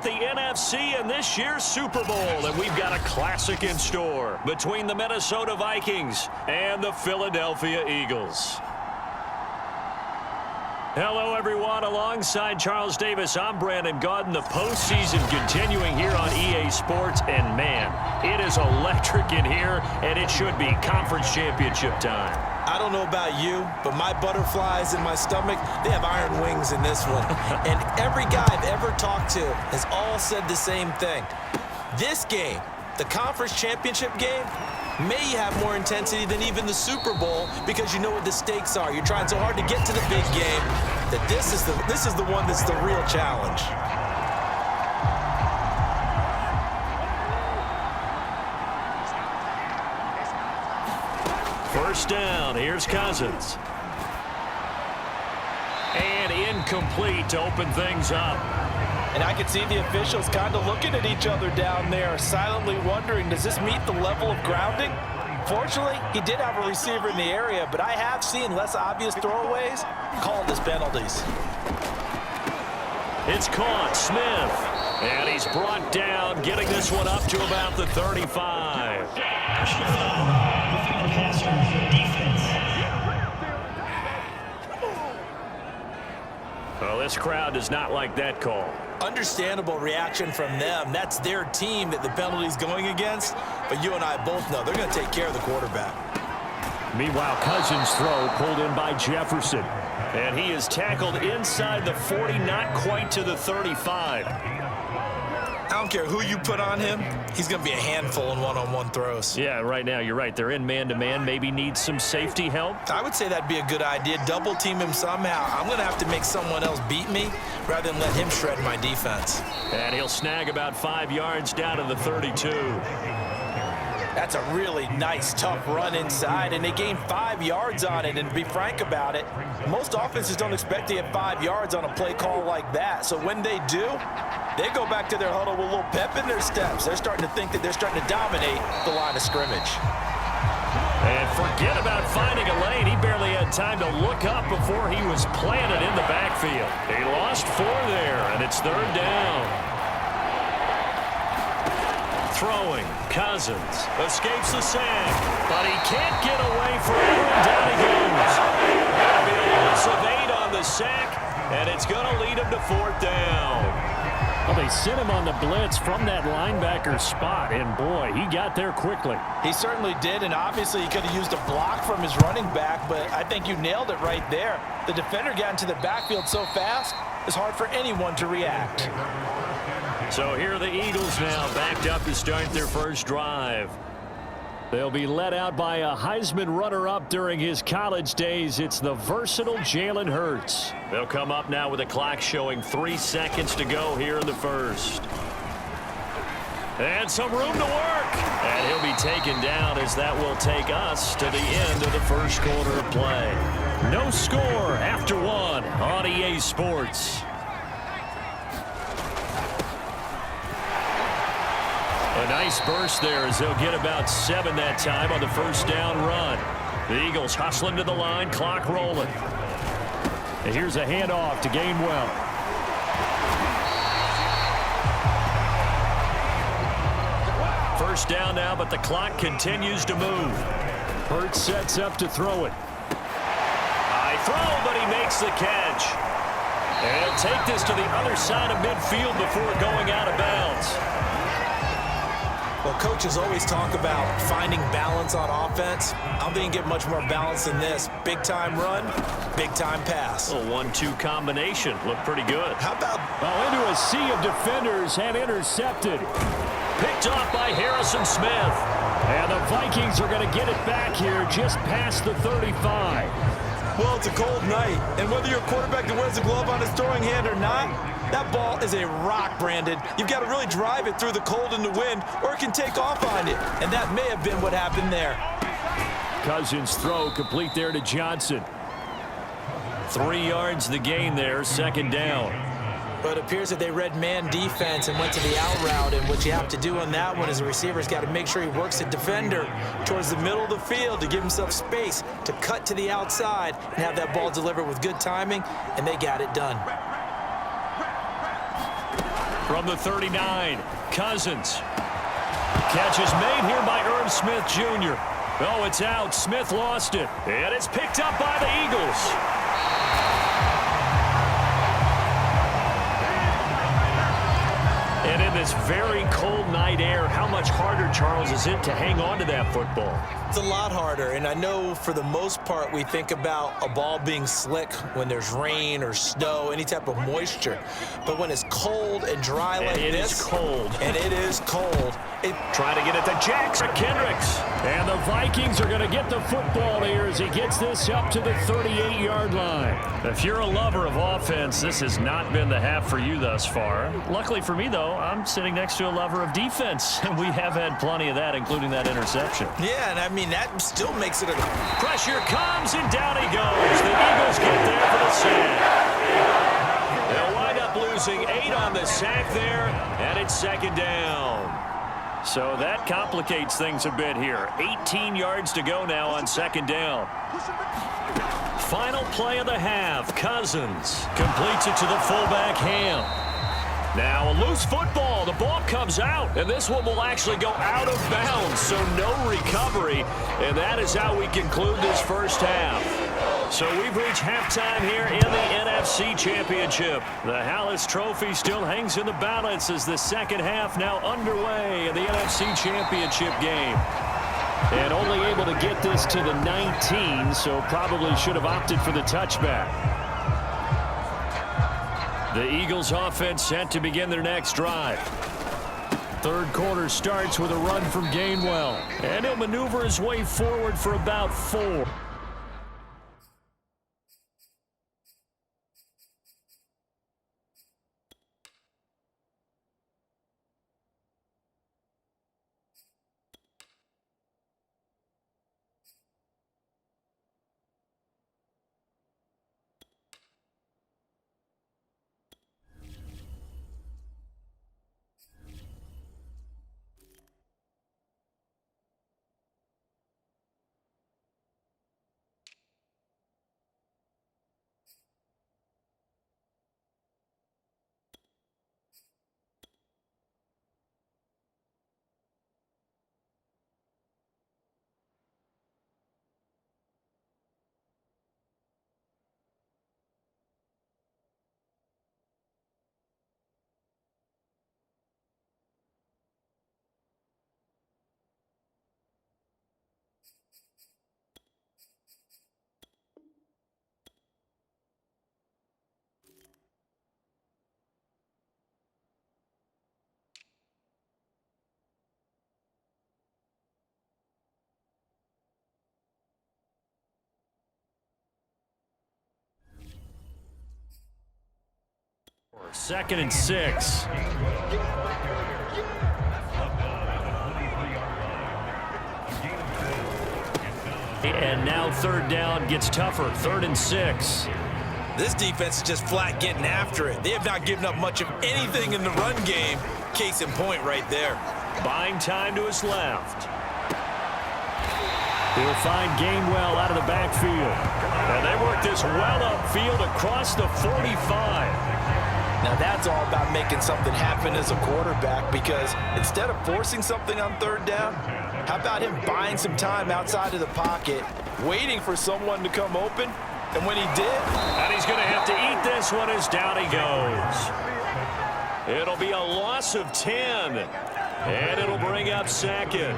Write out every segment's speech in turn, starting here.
The NFC in this year's Super Bowl, and we've got a classic in store between the Minnesota Vikings and the Philadelphia Eagles. Hello, everyone. Alongside Charles Davis, I'm Brandon Gaudin. The postseason continuing here on EA Sports, and man, it is electric in here, and it should be conference championship time. I don't know about you, but my butterflies in my stomach, they have iron wings in this one. And every guy I've ever talked to has all said the same thing. This game, the conference championship game, may have more intensity than even the Super Bowl because you know what the stakes are. You're trying so hard to get to the big game that this is the one that's the real challenge. First down, here's Cousins. And incomplete to open things up. And I can see the officials kind of looking at each other down there, silently wondering, does this meet the level of grounding? Fortunately, he did have a receiver in the area, but I have seen less obvious throwaways called as penalties. It's caught, Smith. And he's brought down, getting this one up to about the 35. Well, this crowd does not like that call. Understandable reaction from them. That's their team that the penalty's going against. But you and I both know they're going to take care of the quarterback. Meanwhile, Cousins' throw pulled in by Jefferson. And he is tackled inside the 40, not quite to the 35. I don't care who you put on him. He's going to be a handful in one-on-one throws. Yeah, right now, you're right. They're in man-to-man. Maybe need some safety help. I would say that'd be a good idea. Double team him somehow. I'm going to have to make someone else beat me rather than let him shred my defense. And he'll snag about 5 yards down to the 32. That's a really nice, tough run inside, and they gained 5 yards on it. And to be frank about it, most offenses don't expect to get 5 yards on a play call like that. So when they do, they go back to their huddle with a little pep in their steps. They're starting to think that they're starting to dominate the line of scrimmage. And forget about finding a lane. He barely had time to look up before he was planted in the backfield. He lost 4 there, and it's 3rd down. Throwing, Cousins escapes the sack, but he can't get away from it. Down he goes. That'll be a loss of 8 on the sack, and it's going to lead him to 4th down. Well, they sent him on the blitz from that linebacker spot, and boy, he got there quickly. He certainly did, and obviously he could have used a block from his running back, but I think you nailed it right there. The defender got into the backfield so fast, it's hard for anyone to react. So here are the Eagles now, backed up to start their first drive. They'll be led out by a Heisman runner-up during his college days. It's the versatile Jalen Hurts. They'll come up now with a clock showing 3 seconds to go here in the first. And some room to work. And he'll be taken down as that will take us to the end of the first quarter of play. No score after 1 on EA Sports. A nice burst there as they'll get about 7 that time on the first down run. The Eagles hustling to the line, clock rolling. And here's a handoff to Gainwell. First down now, but the clock continues to move. Hurts sets up to throw it. High throw, but he makes the catch. And he'll take this to the other side of midfield before going out of bounds. Well, coaches always talk about finding balance on offense. I don't think you can get much more balance than this. Big-time run, big-time pass. A 1-2 combination. Looked pretty good. How about... Well, into a sea of defenders and intercepted. Picked off by Harrison Smith. And the Vikings are going to get it back here just past the 35. Well, it's a cold night, and whether you're a quarterback that wears a glove on his throwing hand or not, that ball is a rock, Brandon. You've got to really drive it through the cold and the wind, or it can take off on you, and that may have been what happened there. Cousins' throw complete there to Johnson. 3 yards the gain there, 2nd down. But it appears that they read man defense and went to the out route, and what you have to do on that one is the receiver's got to make sure he works the defender towards the middle of the field to give himself space to cut to the outside and have that ball delivered with good timing, and they got it done. From the 39, Cousins. Catch is made here by Irv Smith Jr. Oh, it's out. Smith lost it. And it's picked up by the Eagles. And in this very cold night air, how much harder, Charles, is it to hang on to that football? It's a lot harder, and I know for the most part we think about a ball being slick when there's rain or snow, any type of moisture. But when it's cold and dry like this. It is cold. And it is cold. Trying to get it to Jackson Kendricks. And the Vikings are going to get the football here as he gets this up to the 38-yard line. If you're a lover of offense, this has not been the half for you thus far. Luckily for me, though, I'm sitting next to a lover of defense, and we have had plenty of that, including that interception. Yeah, and I mean, that still makes it a... Pressure comes, and down he goes. The Eagles get there for the sack. They'll wind up losing 8 on the sack there, and it's second down. So that complicates things a bit here. 18 yards to go now on second down. Final play of the half. Cousins completes it to the fullback, Ham. Now a loose football. The ball comes out, and this one will actually go out of bounds, so no recovery. And that is how we conclude this first half. So we've reached halftime here in the NFC Championship. The Hallis Trophy still hangs in the balance as the second half now underway in the NFC Championship game. And only able to get this to the 19, so probably should have opted for the touchback. The Eagles offense set to begin their next drive. Third quarter starts with a run from Gainwell. And he'll maneuver his way forward for about 4. Second and 6. And now third down gets tougher. 3rd and 6. This defense is just flat getting after it. They have not given up much of anything in the run game. Case in point right there. Buying time to his left. He'll find Gainwell out of the backfield. And they work this well upfield across the 45. Now that's all about making something happen as a quarterback, because instead of forcing something on third down, how about him buying some time outside of the pocket, waiting for someone to come open, and when he did... And he's going to have to eat this one as down he goes. It'll be a loss of 10, and it'll bring up second.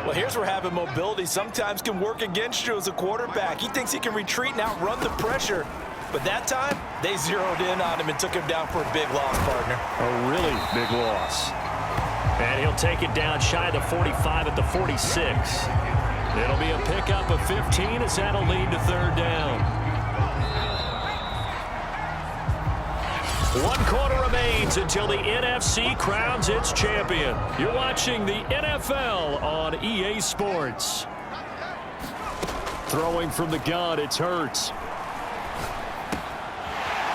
Well, here's where having mobility sometimes can work against you as a quarterback. He thinks he can retreat and outrun the pressure. But that time, they zeroed in on him and took him down for a big loss, partner. A really big loss. And he'll take it down shy of the 45 at the 46. It'll be a pickup of 15 as that'll lead to third down. 1 quarter remains until the NFC crowns its champion. You're watching the NFL on EA Sports. Throwing from the gun, it's Hurts.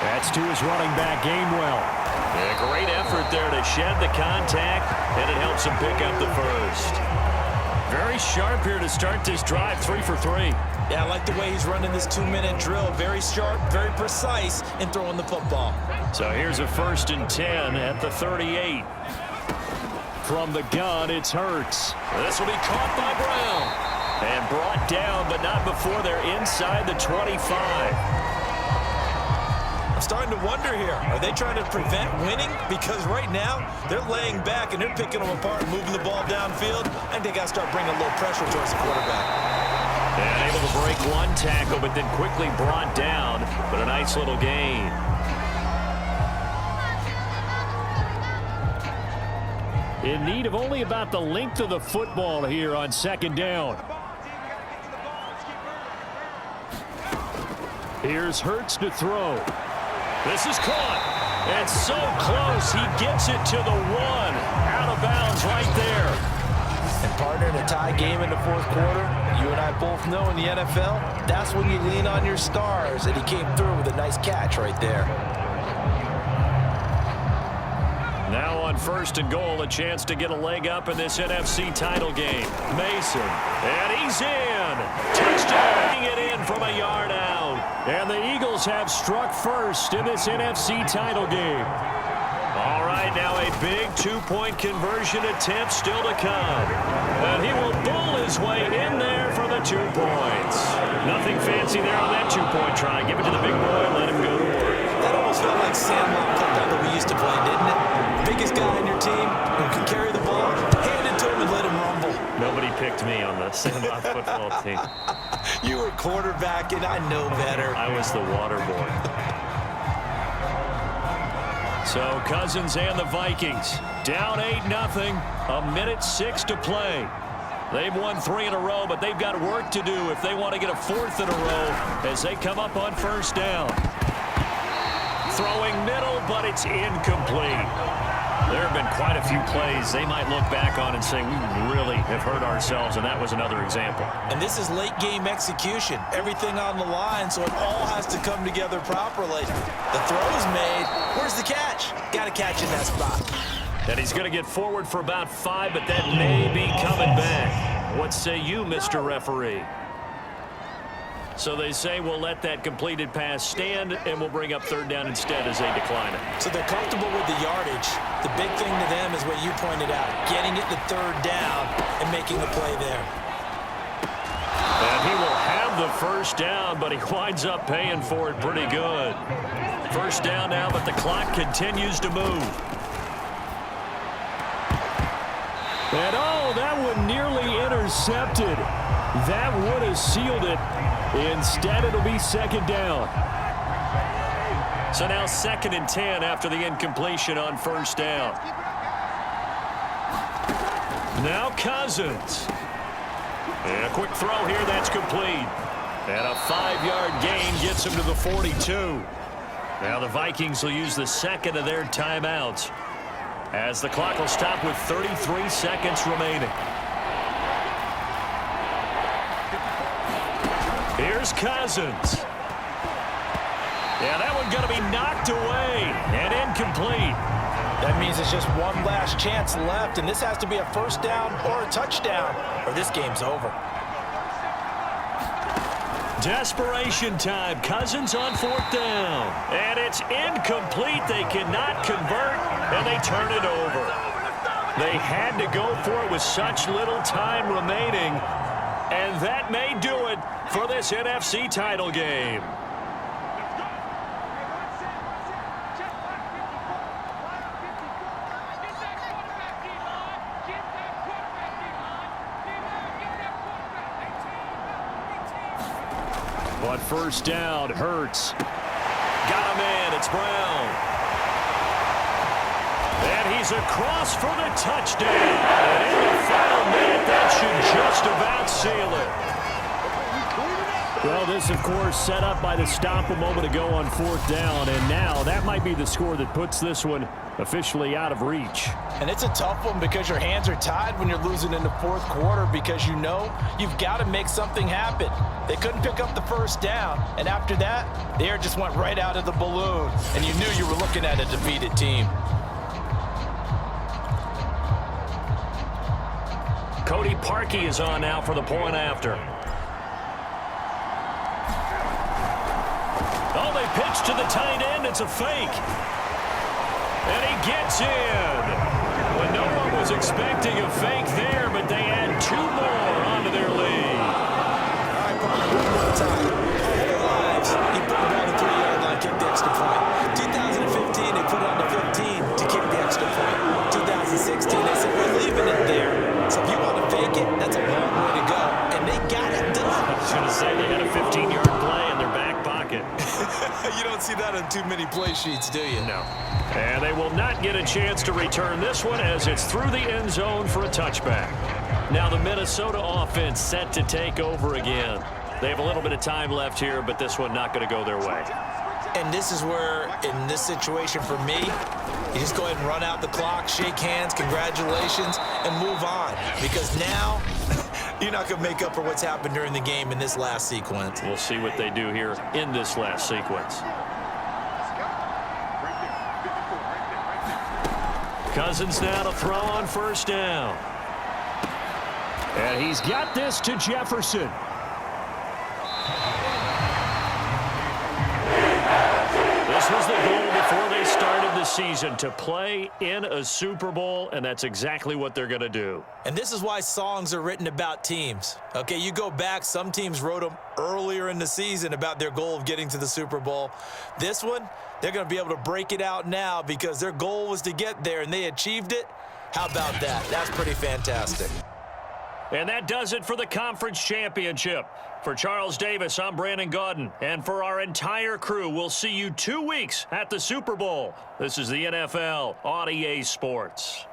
That's to his running back, Gainwell. A great effort there to shed the contact, and it helps him pick up the first. Very sharp here to start this drive, 3 for 3. Yeah, I like the way he's running this 2-minute drill. Very sharp, very precise in throwing the football. So here's a 1st and 10 at the 38. From the gun, it's Hurts. This will be caught by Brown. And brought down, but not before they're inside the 25. I'm starting to wonder here. Are they trying to prevent winning? Because right now, they're laying back and they're picking them apart and moving the ball downfield. I think they got to start bringing a little pressure towards the quarterback. And able to break one tackle, but then quickly brought down. But a nice little gain. In need of only about the length of the football here on 2nd down. Here's Hurts to throw. This is caught. And so close, he gets it to the 1. Out of bounds right there. And partner, in a tie game in the 4th quarter, you and I both know in the NFL, that's when you lean on your stars. And he came through with a nice catch right there. Now on 1st and goal, a chance to get a leg up in this NFC title game. Mason, and he's in. Touchdown, it in from a yard out. And the Eagles have struck first in this NFC title game. All right, now a big 2-point conversion attempt still to come. And he will bull his way in there for the 2 points. Nothing fancy there on that 2-point try. Give it to the big boy, let him go to work. That almost felt like Sandlot football that we used to play, didn't it? Biggest guy on your team who can carry the ball, hand it to him and let him rumble. Nobody picked me on the Sandlot football team. You were quarterback, and I know better. I was the water boy. So Cousins and the Vikings down 8-0. 1:06 to play. They've won 3 in a row, but they've got work to do if they want to get a 4th in a row as they come up on 1st down. Throwing middle, but it's incomplete. There have been quite a few plays they might look back on and say, we really have hurt ourselves, and that was another example. And this is late game execution. Everything on the line, so it all has to come together properly. The throw's made. Where's the catch? Got to catch in that spot. And he's going to get forward for about 5, but that may be coming back. What say you, Mr. Referee? So they say we'll let that completed pass stand, and we'll bring up 3rd down instead as they decline it. So they're comfortable with the yardage. The big thing to them is what you pointed out, getting it to 3rd down and making the play there. And he will have the 1st down, but he winds up paying for it pretty good. 1st down now, but the clock continues to move. And oh, that one nearly intercepted. That would have sealed it. Instead, it'll be 2nd down. So now 2nd and 10 after the incompletion on 1st down. Now Cousins. And a quick throw here, that's complete. And a 5-yard gain gets him to the 42. Now the Vikings will use the 2nd of their timeouts as the clock will stop with 33 seconds remaining. Here's Cousins. Yeah, that one going to be knocked away and incomplete. That means it's just one last chance left, and this has to be a 1st down or a touchdown, or this game's over. Desperation time. Cousins on 4th down. And it's incomplete. They cannot convert, and they turn it over. They had to go for it with such little time remaining, and that may do it for this NFC title game. But 1st down, Hurts. Got him in, it's Brown. And he's across for the touchdown. And in the final minute, that should just about seal it. Well, this, of course, set up by the stop a moment ago on 4th down, and now that might be the score that puts this one officially out of reach. And it's a tough one because your hands are tied when you're losing in the 4th quarter because you know you've got to make something happen. They couldn't pick up the 1st down, and after that, the air just went right out of the balloon, and you knew you were looking at a defeated team. Cody Parkey is on now for the point after. Oh, they pitch to the tight end. It's a fake. And he gets in. Well, no one was expecting a fake there, but they add 2 more onto their lead. All right, partner, one more time. Our whole lives, he put the ball on the 3-yard line, kicked the extra point. 2015, they put it on the 15 to kick the extra point. 2016, they said, we're leaving it there. So if you want to fake it, that's a long way to go. And they got it done. I was going to say they had a 15-yard play in their back pocket. You don't see that on too many play sheets, do you? No. And they will not get a chance to return this one as it's through the end zone for a touchback. Now the Minnesota offense set to take over again. They have a little bit of time left here, but this one not going to go their way. And this is where, in this situation for me, you just go ahead and run out the clock, shake hands, congratulations, and move on. Because now, you're not going to make up for what's happened during the game in this last sequence. We'll see what they do here in this last sequence. Cousins now to throw on first down. And he's got this to Jefferson. This was the goal before they started the season, to play in a Super Bowl, and that's exactly what they're going to do. And this is why songs are written about teams. Okay, you go back, some teams wrote them earlier in the season about their goal of getting to the Super Bowl. This one, they're going to be able to break it out now because their goal was to get there, and they achieved it. How about that? That's pretty fantastic. And that does it for the conference championship. For Charles Davis, I'm Brandon Gaudin. And for our entire crew, we'll see you 2 weeks at the Super Bowl. This is the NFL on EA Sports.